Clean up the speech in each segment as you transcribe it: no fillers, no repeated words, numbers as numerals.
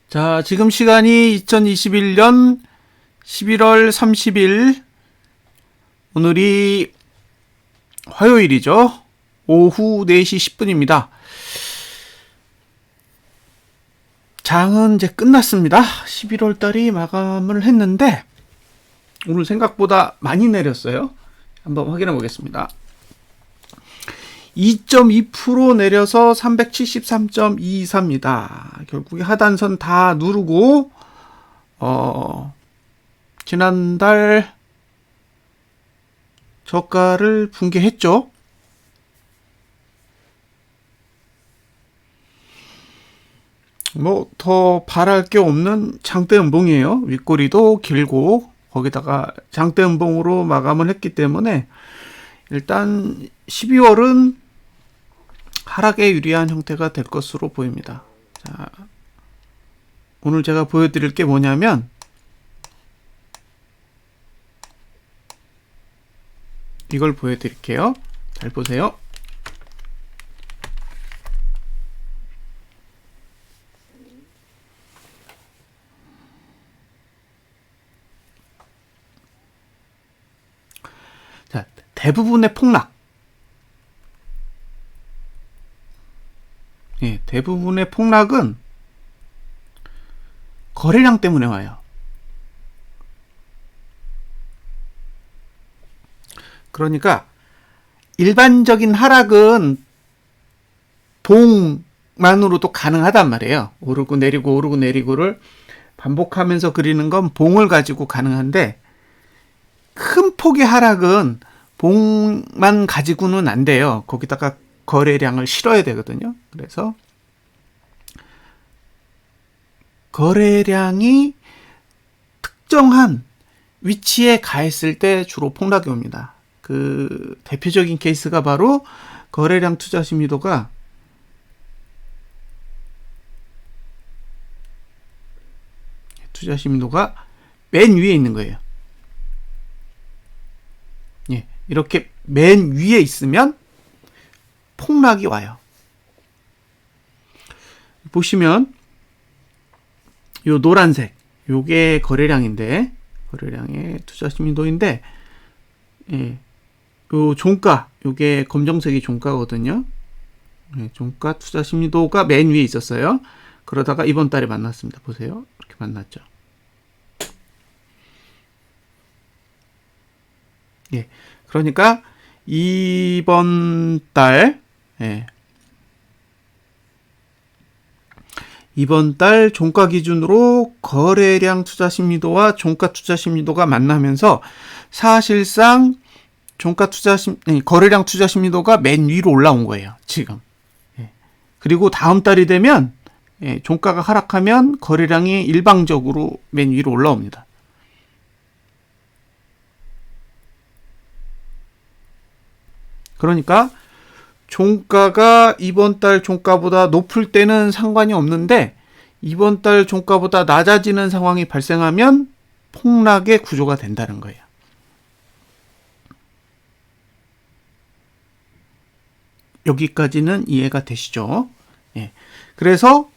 자, 지금 시간이 2021년 11월 30일, 오늘이 화요일이죠. 오후 4시 10분입니다. 장은 이제 끝났습니다. 11월 달이 마감을 했는데, 오늘 생각보다 많이 내렸어요. 한번 확인해 보겠습니다. 2.2% 내려서 373.24입니다. 결국에 하단선 다 누르고 지난달 저가를 붕괴했죠. 뭐 더 바랄 게 없는 장대 음봉이에요. 윗꼬리도 길고 거기다가 장대 음봉으로 마감을 했기 때문에 일단 12월은 하락에 유리한 형태가 될 것으로 보입니다. 자, 오늘 제가 보여드릴 게 뭐냐면 이걸 보여드릴게요. 잘 보세요. 자, 대부분의 폭락. 예, 대부분의 폭락은 거래량 때문에 와요. 그러니까 일반적인 하락은 봉만으로도 가능하단 말이에요. 오르고 내리고 오르고 내리고를 반복하면서 그리는 건 봉을 가지고 가능한데, 큰 폭의 하락은 봉만 가지고는 안 돼요. 거기다가 거래량을 실어야 되거든요. 그래서 거래량이 특정한 위치에 가 있을 때 주로 폭락이 옵니다. 그 대표적인 케이스가 바로 거래량 투자 심리도가 맨 위에 있는 거예요. 예, 이렇게 맨 위에 있으면 폭락이 와요. 보시면 요 노란색, 요게 거래량인데, 거래량의 투자 심리도인데, 예, 요 종가, 요게 검정색이 종가거든요. 예, 종가 투자 심리도가 맨 위에 있었어요. 그러다가 이번 달에 만났습니다. 보세요. 이렇게 만났죠. 예, 그러니까 이번 달, 예, 이번 달 종가 기준으로 거래량 투자 심리도와 종가 투자 심리도가 만나면서 사실상 거래량 투자 심리도가 맨 위로 올라온 거예요, 지금. 예. 그리고 다음 달이 되면, 예, 종가가 하락하면 거래량이 일방적으로 맨 위로 올라옵니다. 그러니까 종가가 이번 달 종가보다 높을 때는 상관이 없는데, 이번 달 종가보다 낮아지는 상황이 발생하면 폭락의 구조가 된다는 거예요. 여기까지는 이해가 되시죠? 예. 그래서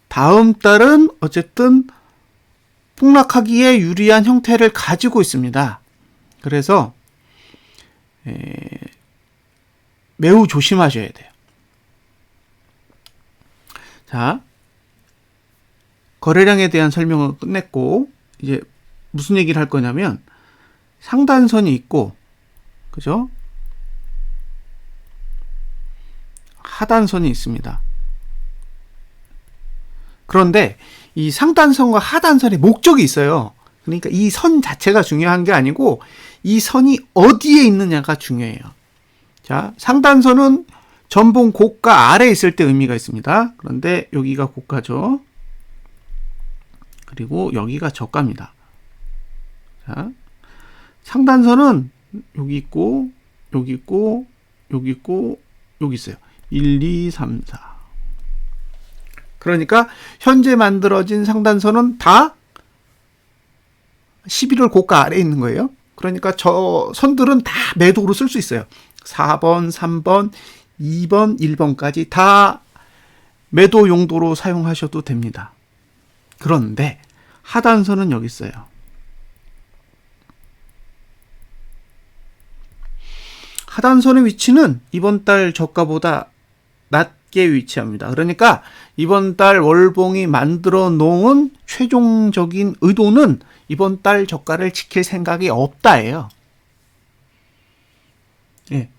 다음 달은 어쨌든 폭락하기에 유리한 형태를 가지고 있습니다. 그래서 매우 조심하셔야 돼요. 자, 거래량에 대한 설명을 끝냈고, 이제 무슨 얘기를 할 거냐면, 상단선이 있고, 그죠? 하단선이 있습니다. 그런데 이 상단선과 하단선의 목적이 있어요. 그러니까 이 선 자체가 중요한 게 아니고, 이 선이 어디에 있느냐가 중요해요. 자, 상단선은 전봉 고가 아래에 있을 때 의미가 있습니다. 그런데 여기가 고가죠. 그리고 여기가 저가입니다. 자, 상단선은 여기 있고, 여기 있고, 여기 있고, 여기 있어요. 1, 2, 3, 4. 그러니까 현재 만들어진 상단선은 다 11월 고가 아래에 있는 거예요. 그러니까 저 선들은 다 매도로 쓸 수 있어요. 4번, 3번, 2번, 1번까지 다 매도 용도로 사용하셔도 됩니다. 그런데 하단선은 여기 있어요. 하단선의 위치는 이번 달 저가보다 낮게 위치합니다. 그러니까 이번 달 월봉이 만들어 놓은 최종적인 의도는 이번 달 저가를 지킬 생각이 없다예요. 예.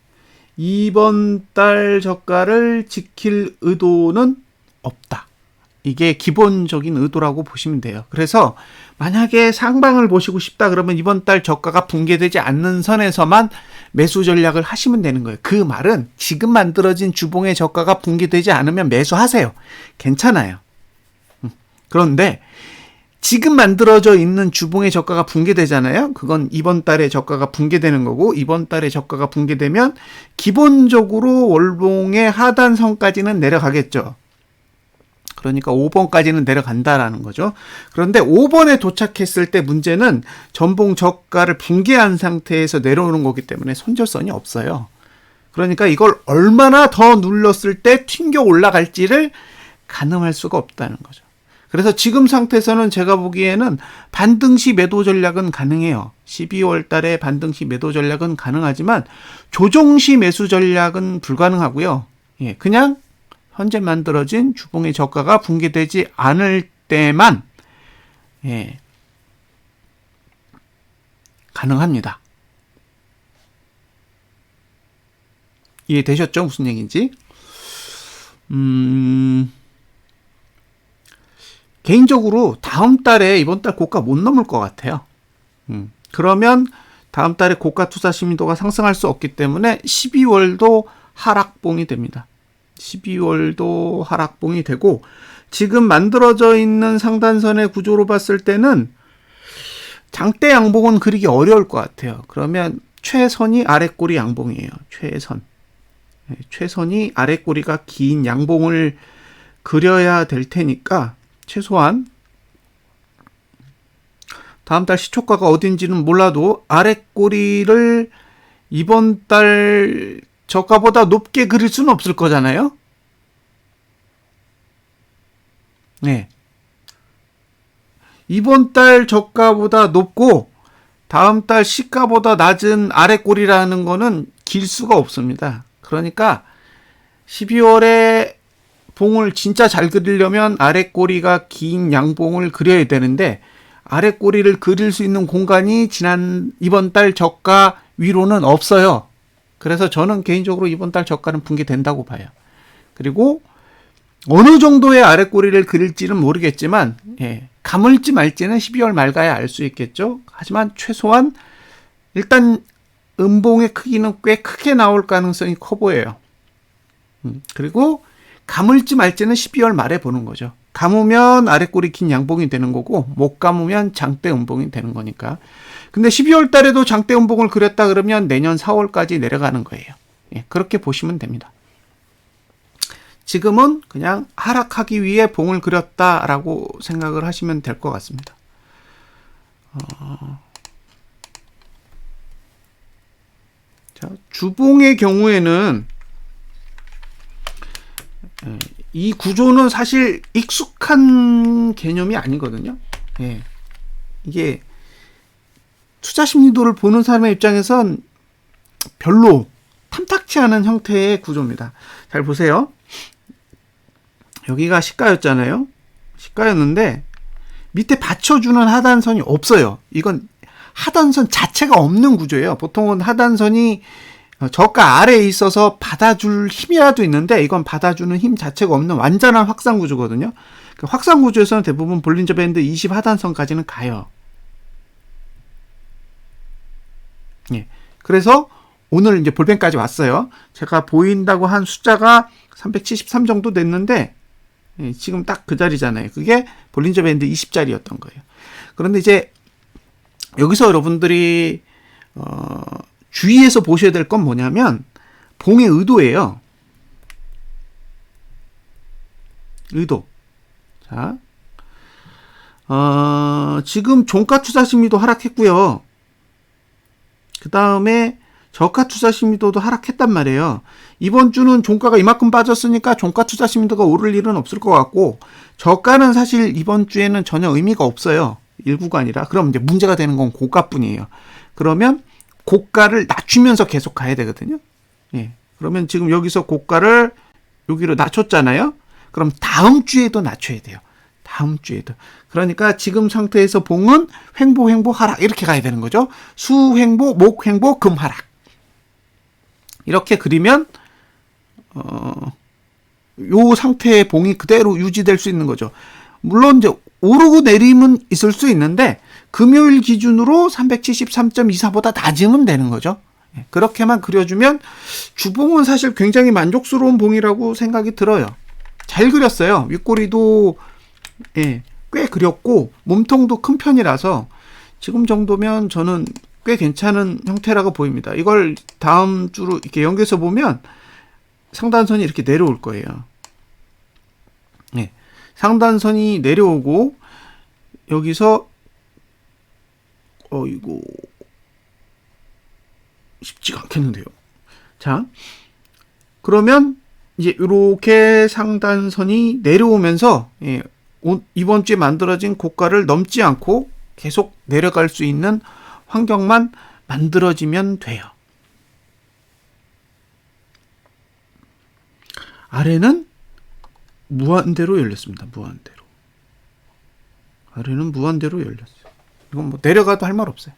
이번 달 저가를 지킬 의도는 없다. 이게 기본적인 의도라고 보시면 돼요. 그래서 만약에 상방을 보시고 싶다 그러면 이번 달 저가가 붕괴되지 않는 선에서만 매수 전략을 하시면 되는 거예요. 그 말은 지금 만들어진 주봉의 저가가 붕괴되지 않으면 매수하세요. 괜찮아요. 그런데 지금 만들어져 있는 주봉의 저가가 붕괴되잖아요. 그건 이번 달에 저가가 붕괴되는 거고, 이번 달에 저가가 붕괴되면 기본적으로 월봉의 하단선까지는 내려가겠죠. 그러니까 5번까지는 내려간다라는 거죠. 그런데 5번에 도착했을 때 문제는 전봉 저가를 붕괴한 상태에서 내려오는 거기 때문에 손절선이 없어요. 그러니까 이걸 얼마나 더 눌렀을 때 튕겨 올라갈지를 가늠할 수가 없다는 거죠. 그래서 지금 상태에서는 제가 보기에는 반등시 매도 전략은 가능해요. 12월 달에 반등시 매도 전략은 가능하지만 조정시 매수 전략은 불가능하고요. 예, 그냥 현재 만들어진 주봉의 저가가 붕괴되지 않을 때만 가능합니다. 이해되셨죠? 무슨 얘기인지? 개인적으로 다음 달에 이번 달 고가 못 넘을 것 같아요. 그러면 다음 달에 고가 투자 심도가 상승할 수 없기 때문에 12월도 하락봉이 됩니다. 12월도 하락봉이 되고, 지금 만들어져 있는 상단선의 구조로 봤을 때는 장대 양봉은 그리기 어려울 것 같아요. 그러면 최선이 아랫꼬리 양봉이에요. 최선이 아랫꼬리가 긴 양봉을 그려야 될 테니까 최소한 다음 달 시초가가 어딘지는 몰라도 아랫꼬리를 이번 달 저가보다 높게 그릴 수는 없을 거잖아요. 네. 이번 달 저가보다 높고 다음 달 시가보다 낮은 아랫꼬리라는 거는 길 수가 없습니다. 그러니까 12월에 봉을 진짜 잘 그리려면 아랫꼬리가 긴 양봉을 그려야 되는데, 아랫꼬리를 그릴 수 있는 공간이 이번 달 저가 위로는 없어요. 그래서 저는 개인적으로 이번 달 저가는 붕괴된다고 봐요. 그리고 어느 정도의 아랫꼬리를 그릴지는 모르겠지만, 가물지 말지는 12월 말 가야 알 수 있겠죠. 하지만 최소한 일단 음봉의 크기는 꽤 크게 나올 가능성이 커 보여요. 그리고 가물지 말지는 12월 말에 보는 거죠. 감으면 아랫꼬리 긴 양봉이 되는 거고, 못 감으면 장대 음봉이 되는 거니까. 근데 12월 달에도 장대 음봉을 그렸다 그러면 내년 4월까지 내려가는 거예요. 그렇게 보시면 됩니다. 지금은 그냥 하락하기 위해 봉을 그렸다라고 생각을 하시면 될 것 같습니다. 자, 주봉의 경우에는 이 구조는 사실 익숙한 개념이 아니거든요. 이게 투자 심리도를 보는 사람의 입장에선 별로 탐탁치 않은 형태의 구조입니다. 잘 보세요. 여기가 시가였잖아요. 시가였는데 밑에 받쳐주는 하단선이 없어요. 이건 하단선 자체가 없는 구조예요. 보통은 하단선이 저가 아래에 있어서 받아줄 힘이라도 있는데, 이건 받아주는 힘 자체가 없는 완전한 확산 구조거든요. 그 확산 구조에서는 대부분 볼린저 밴드 20 하단선까지는 가요. 그래서 오늘 이제 볼펜까지 왔어요. 제가 보인다고 한 숫자가 373 정도 됐는데, 지금 딱 그 자리잖아요. 그게 볼린저 밴드 20짜리였던 거예요. 그런데 이제 여기서 여러분들이 주의해서 보셔야 될 건 뭐냐면 봉의 의도예요. 의도. 자, 지금 종가 투자 심리도 하락했고요. 그 다음에 저가 투자 심리도도 하락했단 말이에요. 이번 주는 종가가 이만큼 빠졌으니까 종가 투자 심리도가 오를 일은 없을 것 같고, 저가는 사실 이번 주에는 전혀 의미가 없어요. 일구간이라. 그럼 이제 문제가 되는 건 고가뿐이에요. 그러면 고가를 낮추면서 계속 가야 되거든요. 예. 그러면 지금 여기서 고가를 여기로 낮췄잖아요. 그럼 다음 주에도 낮춰야 돼요. 다음 주에도. 그러니까 지금 상태에서 봉은 횡보 하락 이렇게 가야 되는 거죠. 수 횡보, 목 횡보, 금 하락. 이렇게 그리면 요 상태의 봉이 그대로 유지될 수 있는 거죠. 물론 이제 오르고 내림은 있을 수 있는데 금요일 기준으로 373.24보다 낮으면 되는 거죠. 그렇게만 그려주면 주봉은 사실 굉장히 만족스러운 봉이라고 생각이 들어요. 잘 그렸어요. 윗꼬리도 꽤 그렸고 몸통도 큰 편이라서 지금 정도면 저는 꽤 괜찮은 형태라고 보입니다. 이걸 다음 주로 이렇게 연결해서 보면 상단선이 이렇게 내려올 거예요. 상단선이 내려오고 여기서 이거 쉽지가 않겠는데요. 자, 그러면 이제 이렇게 상단선이 내려오면서 이번 주에 만들어진 고가를 넘지 않고 계속 내려갈 수 있는 환경만 만들어지면 돼요. 아래는 무한대로 열렸습니다. 무한대로. 아래는 무한대로 열렸어요. 이건 뭐 내려가도 할 말 없어요.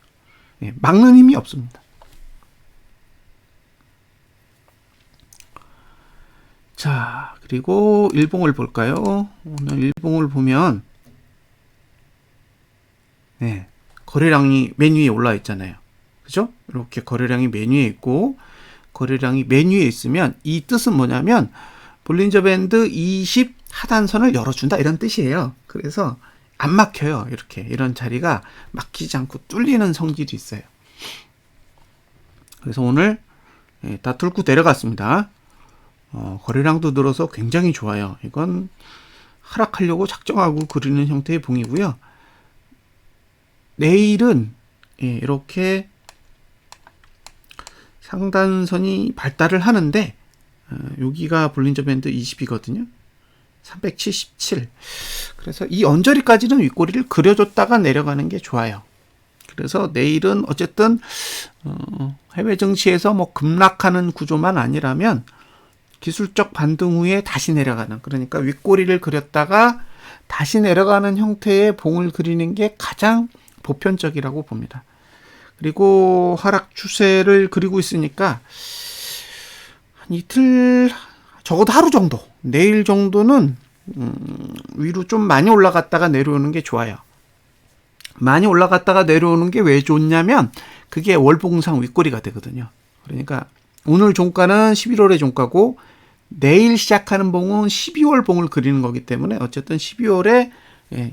막는 힘이 없습니다. 자, 그리고 일봉을 볼까요? 오늘 일봉을 보면 거래량이 맨 위에 올라 있잖아요. 그죠? 이렇게 거래량이 맨 위에 있고 거래량이 맨 위에 있으면 이 뜻은 뭐냐면 볼린저 밴드 20 하단선을 열어준다 이런 뜻이에요. 그래서 안 막혀요. 이렇게 이런 자리가 막히지 않고 뚫리는 성질이 있어요. 그래서 오늘 다 뚫고 내려갔습니다. 거래량도 늘어서 굉장히 좋아요. 이건 하락하려고 작정하고 그리는 형태의 봉이고요. 내일은 이렇게 상단선이 발달을 하는데 여기가 볼린저 밴드 20이거든요. 377. 그래서 이 언저리까지는 윗꼬리를 그려줬다가 내려가는 게 좋아요. 그래서 내일은 어쨌든 해외 증시에서 뭐 급락하는 구조만 아니라면 기술적 반등 후에 다시 내려가는, 그러니까 윗꼬리를 그렸다가 다시 내려가는 형태의 봉을 그리는 게 가장 보편적이라고 봅니다. 그리고 하락 추세를 그리고 있으니까 한 이틀, 적어도 하루 정도, 내일 정도는 위로 좀 많이 올라갔다가 내려오는 게 좋아요. 많이 올라갔다가 내려오는 게 왜 좋냐면 그게 월봉상 윗꼬리가 되거든요. 그러니까 오늘 종가는 11월의 종가고 내일 시작하는 봉은 12월 봉을 그리는 거기 때문에 어쨌든 12월에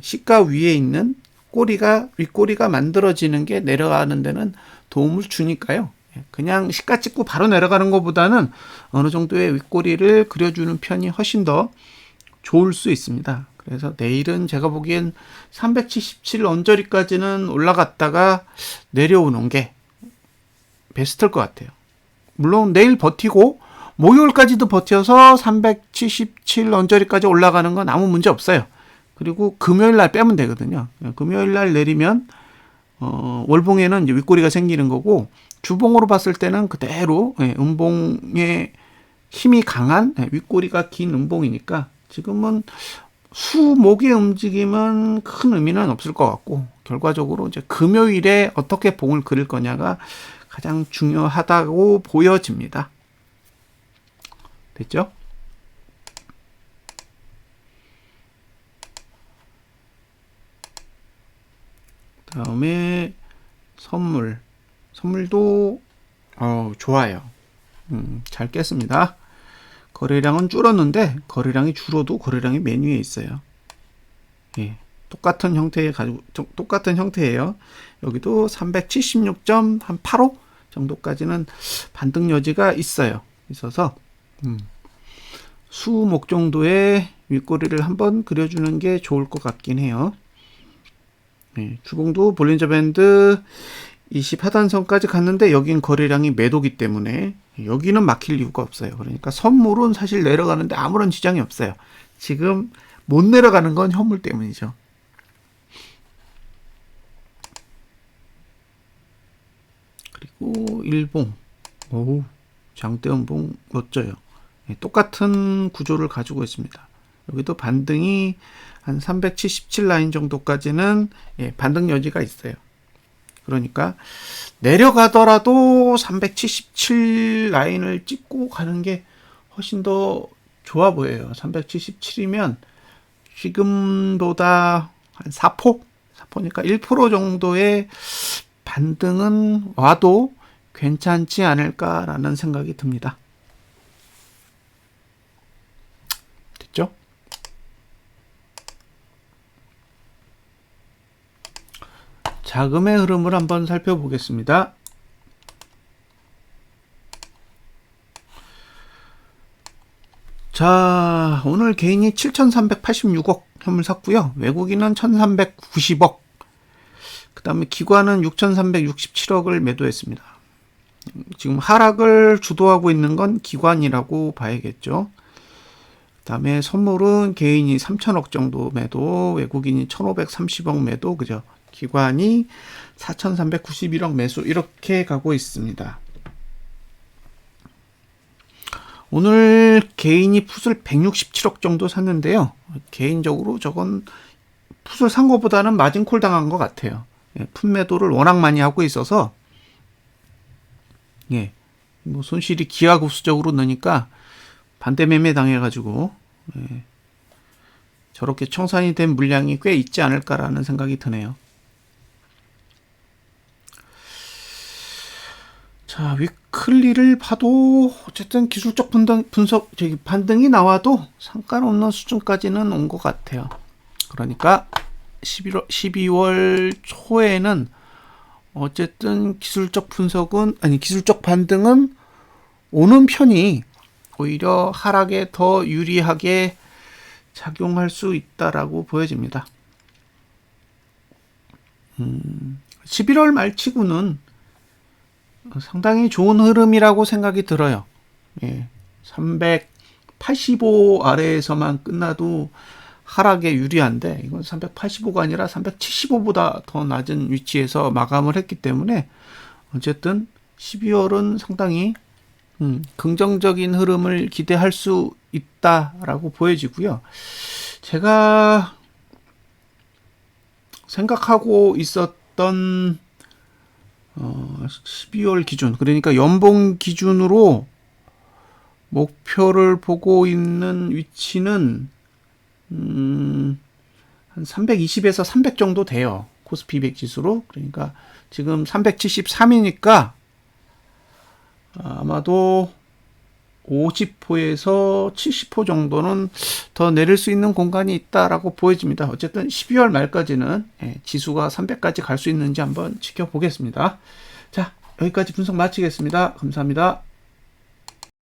시가 위에 있는 꼬리가, 윗꼬리가 만들어지는 게 내려가는 데는 도움을 주니까요. 그냥 시가 찍고 바로 내려가는 것보다는 어느 정도의 윗꼬리를 그려주는 편이 훨씬 더 좋을 수 있습니다. 그래서 내일은 제가 보기엔 377 언저리까지는 올라갔다가 내려오는 게 베스트일 것 같아요. 물론 내일 버티고 목요일까지도 버텨서 377 언저리까지 올라가는 건 아무 문제 없어요. 그리고 금요일 날 빼면 되거든요. 금요일 날 내리면 월봉에는 이제 윗꼬리가 생기는 거고, 주봉으로 봤을 때는 그대로 음봉의 힘이 강한 윗꼬리가 긴 음봉이니까 지금은 수목의 움직임은 큰 의미는 없을 것 같고, 결과적으로 이제 금요일에 어떻게 봉을 그릴 거냐가 가장 중요하다고 보여집니다. 됐죠? 다음에 선물도 좋아요. 잘 깼습니다. 거래량은 줄었는데 거래량이 줄어도 거래량이 맨 위에 있어요. 똑같은 형태예요. 여기도 376.85 정도까지는 반등 여지가 있어서 수목 정도의 윗꼬리를 한번 그려주는 게 좋을 것 같긴 해요. 주봉도 볼린저 밴드 20 하단선까지 갔는데 여긴 거래량이 매도기 때문에 여기는 막힐 이유가 없어요. 그러니까 선물은 사실 내려가는데 아무런 지장이 없어요. 지금 못 내려가는 건 현물 때문이죠. 그리고 일봉, 오, 장대음봉 멋져요. 똑같은 구조를 가지고 있습니다. 여기도 반등이 한 377 라인 정도까지는 반등 여지가 있어요. 그러니까 내려가더라도 377 라인을 찍고 가는 게 훨씬 더 좋아 보여요. 377이면 지금보다 한 4%니까 1% 정도의 반등은 와도 괜찮지 않을까라는 생각이 듭니다. 됐죠? 자금의 흐름을 한번 살펴보겠습니다. 자, 오늘 개인이 7,386억 현물 샀고요. 외국인은 1,390억. 그 다음에 기관은 6,367억을 매도했습니다. 지금 하락을 주도하고 있는 건 기관이라고 봐야겠죠. 그 다음에 선물은 개인이 3,000억 정도 매도, 외국인이 1,530억 매도, 그죠? 기관이 4,391억 매수, 이렇게 가고 있습니다. 오늘 개인이 풋을 167억 정도 샀는데요. 개인적으로 저건 풋을 산 것보다는 마진콜 당한 것 같아요. 풋 매도를 워낙 많이 하고 있어서 뭐 손실이 기하급수적으로 나니까 반대 매매 당해가지고 저렇게 청산이 된 물량이 꽤 있지 않을까라는 생각이 드네요. 자, 위클리를 봐도 어쨌든 기술적 반등이 나와도 상관없는 수준까지는 온 것 같아요. 그러니까 12월 초에는 어쨌든 기술적 반등은 오는 편이 오히려 하락에 더 유리하게 작용할 수 있다라고 보여집니다. 11월 말치고는 상당히 좋은 흐름이라고 생각이 들어요. 385 아래에서만 끝나도 하락에 유리한데 이건 385가 아니라 375보다 더 낮은 위치에서 마감을 했기 때문에 어쨌든 12월은 상당히 긍정적인 흐름을 기대할 수 있다라고 보여지고요. 제가 생각하고 있었던 12월 기준, 그러니까 연봉 기준으로 목표를 보고 있는 위치는 한 320에서 300 정도 돼요. 코스피 200 지수로. 그러니까 지금 373이니까 아마도 50호에서 70호 정도는 더 내릴 수 있는 공간이 있다라고 보여집니다. 어쨌든 12월 말까지는 지수가 300까지 갈 수 있는지 한번 지켜보겠습니다. 자, 여기까지 분석 마치겠습니다. 감사합니다.